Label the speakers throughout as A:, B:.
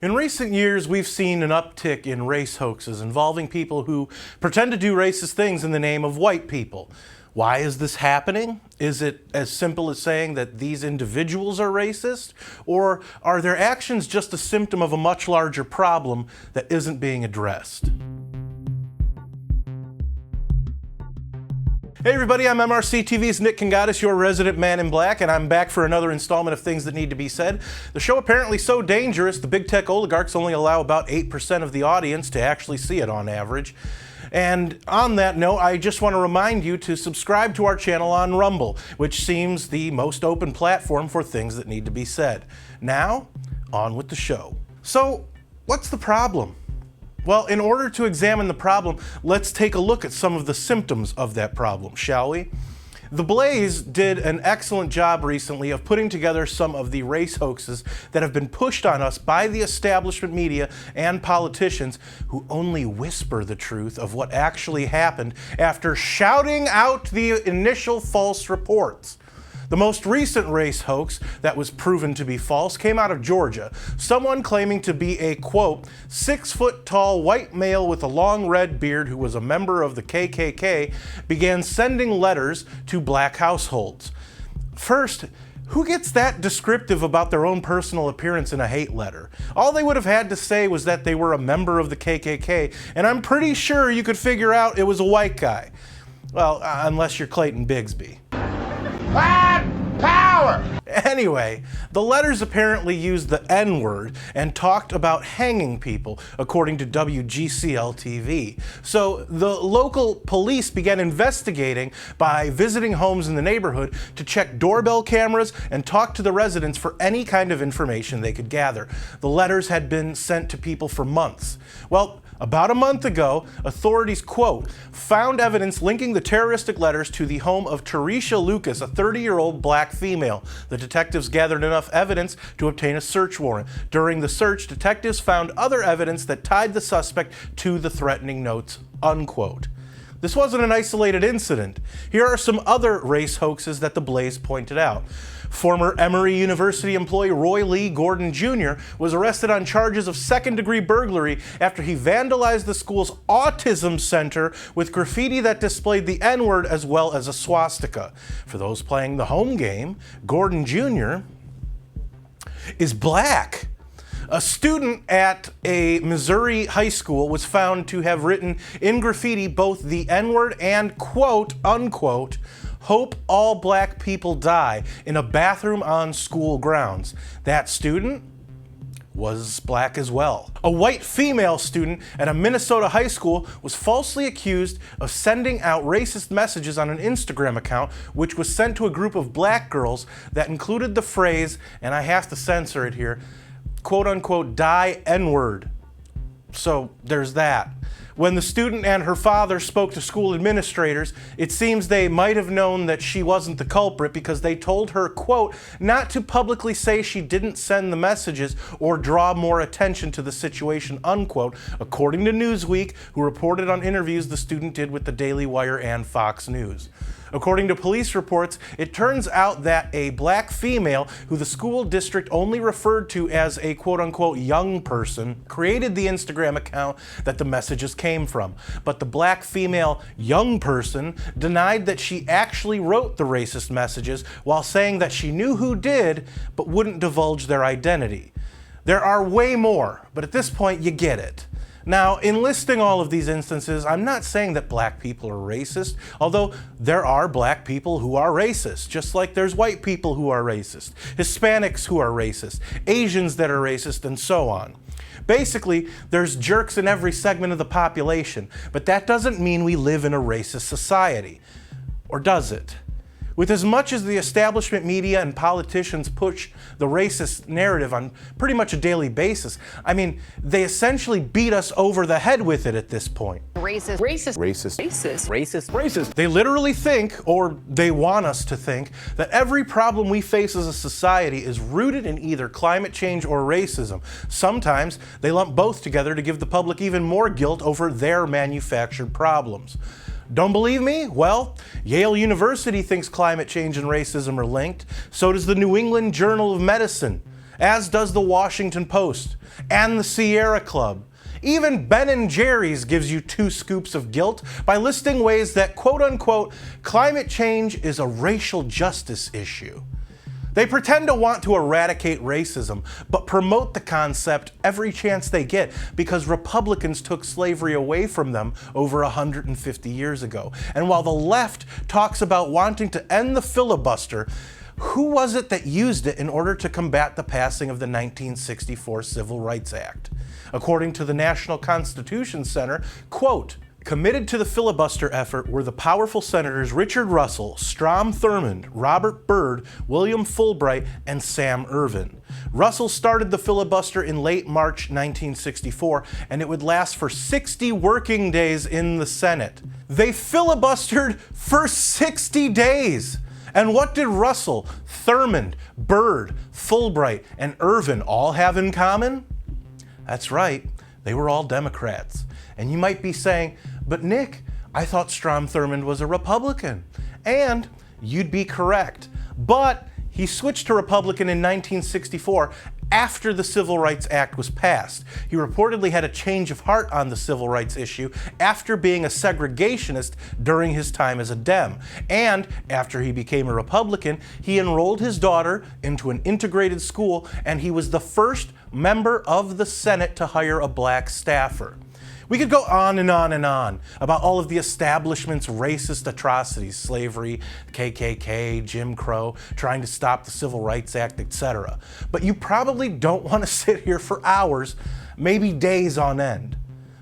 A: In recent years, we've seen an uptick in race hoaxes involving people who pretend to do racist things in the name of white people. Why is this happening? Is it as simple as saying that these individuals are racist? Or are their actions just a symptom of a much larger problem that isn't being addressed? Hey everybody, I'm MRC-TV's Nick Kangadis, your resident man in black, and I'm back for another installment of Things That Need to Be Said. The show apparently so dangerous, the big tech oligarchs only allow about 8% of the audience to actually see it on average. And on that note, I just want to remind you to subscribe to our channel on Rumble, which seems the most open platform for things that need to be said. Now, on with the show. So, what's the problem? Well, in order to examine the problem, let's take a look at some of the symptoms of that problem, shall we? The Blaze did an excellent job recently of putting together some of the race hoaxes that have been pushed on us by the establishment media and politicians who only whisper the truth of what actually happened after shouting out the initial false reports. The most recent race hoax that was proven to be false came out of Georgia. Someone claiming to be a, quote, 6-foot-tall white male with a long red beard who was a member of the KKK began sending letters to black households. First, who gets that descriptive about their own personal appearance in a hate letter? All they would have had to say was that they were a member of the KKK, and I'm pretty sure you could figure out it was a white guy. Well, unless you're Clayton Bigsby. Power! Anyway, the letters apparently used the N-word and talked about hanging people, according to WGCL-TV. So the local police began investigating by visiting homes in the neighborhood to check doorbell cameras and talk to the residents for any kind of information they could gather. The letters had been sent to people for months. Well, about a month ago, authorities, quote, found evidence linking the terroristic letters to the home of Teresha Lucas, a 30-year-old black female. The detectives gathered enough evidence to obtain a search warrant. During the search, detectives found other evidence that tied the suspect to the threatening notes, unquote. This wasn't an isolated incident. Here are some other race hoaxes that the Blaze pointed out. Former Emory University employee Roy Lee Gordon Jr. was arrested on charges of second-degree burglary after he vandalized the school's autism center with graffiti that displayed the N-word as well as a swastika. For those playing the home game, Gordon Jr. is black. A student at a Missouri high school was found to have written in graffiti both the N-word and, quote, unquote, hope all black people die in a bathroom on school grounds. That student was black as well. A white female student at a Minnesota high school was falsely accused of sending out racist messages on an Instagram account, which was sent to a group of black girls that included the phrase, and I have to censor it here, quote unquote, die N-word. So there's that. When the student and her father spoke to school administrators, it seems they might have known that she wasn't the culprit because they told her, quote, not to publicly say she didn't send the messages or draw more attention to the situation, unquote, according to Newsweek, who reported on interviews the student did with the Daily Wire and Fox News. According to police reports, it turns out that a black female who the school district only referred to as a quote-unquote young person created the Instagram account that the messages came from. But the black female young person denied that she actually wrote the racist messages while saying that she knew who did but wouldn't divulge their identity. There are way more, but at this point you get it. Now, in listing all of these instances, I'm not saying that black people are racist, although there are black people who are racist, just like there's white people who are racist, Hispanics who are racist, Asians that are racist, and so on. Basically, there's jerks in every segment of the population, but that doesn't mean we live in a racist society. Or does it? With as much as the establishment media and politicians push the racist narrative on pretty much a daily basis, I mean, they essentially beat us over the head with it at this point.
B: Racist. Racist.
C: Racist.
B: Racist.
C: Racist. Racist.
A: They literally think, or they want us to think, that every problem we face as a society is rooted in either climate change or racism. Sometimes they lump both together to give the public even more guilt over their manufactured problems. Don't believe me? Well, Yale University thinks climate change and racism are linked. So does the New England Journal of Medicine. as does the Washington Post and the Sierra Club. Even Ben & Jerry's gives you 2 scoops of guilt by listing ways that, quote-unquote, climate change is a racial justice issue. They pretend to want to eradicate racism, but promote the concept every chance they get because Republicans took slavery away from them over 150 years ago. And while the left talks about wanting to end the filibuster, who was it that used it in order to combat the passing of the 1964 Civil Rights Act? According to the National Constitution Center, quote, committed to the filibuster effort were the powerful senators Richard Russell, Strom Thurmond, Robert Byrd, William Fulbright, and Sam Ervin. Russell started the filibuster in late March 1964, and it would last for 60 working days in the Senate. They filibustered for 60 days! And what did Russell, Thurmond, Byrd, Fulbright, and Ervin all have in common? That's right, they were all Democrats. And you might be saying, but Nick, I thought Strom Thurmond was a Republican. And you'd be correct. But he switched to Republican in 1964 after the Civil Rights Act was passed. He reportedly had a change of heart on the civil rights issue after being a segregationist during his time as a Dem. And after he became a Republican, he enrolled his daughter into an integrated school, and he was the first member of the Senate to hire a black staffer. We could go on and on and on about all of the establishment's racist atrocities, slavery, KKK, Jim Crow, trying to stop the Civil Rights Act, etc. But you probably don't want to sit here for hours, maybe days on end.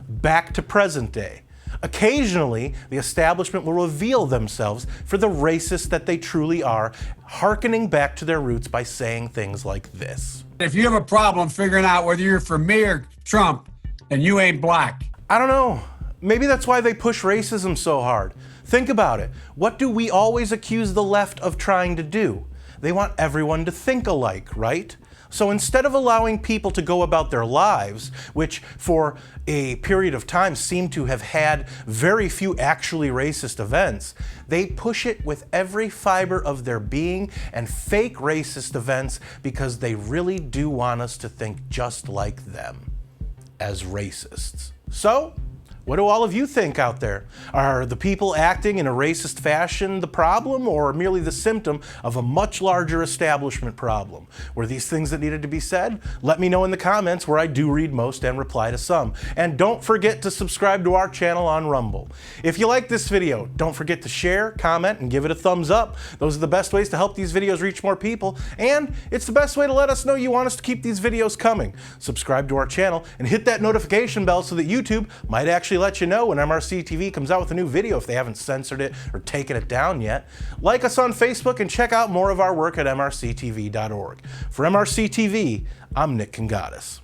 A: Back to present day. Occasionally, the establishment will reveal themselves for the racist that they truly are, hearkening back to their roots by saying things like this.
B: If you have a problem figuring out whether you're for me or Trump, and you ain't black.
A: I don't know. Maybe that's why they push racism so hard. Think about it. What do we always accuse the left of trying to do? They want everyone to think alike, right? So instead of allowing people to go about their lives, which for a period of time seem to have had very few actually racist events, they push it with every fiber of their being and fake racist events because they really do want us to think just like them as racists. So, what do all of you think out there? Are the people acting in a racist fashion the problem, or merely the symptom of a much larger establishment problem? Were these things that needed to be said? Let me know in the comments, where I do read most and reply to some. And don't forget to subscribe to our channel on Rumble. If you like this video, don't forget to share, comment, and give it a thumbs up. Those are the best ways to help these videos reach more people, and it's the best way to let us know you want us to keep these videos coming. Subscribe to our channel and hit that notification bell so that YouTube might actually let you know when MRC-TV comes out with a new video if they haven't censored it or taken it down yet. Like us on Facebook and check out more of our work at MRCTV.org. For MRC-TV, I'm Nick Kangadis.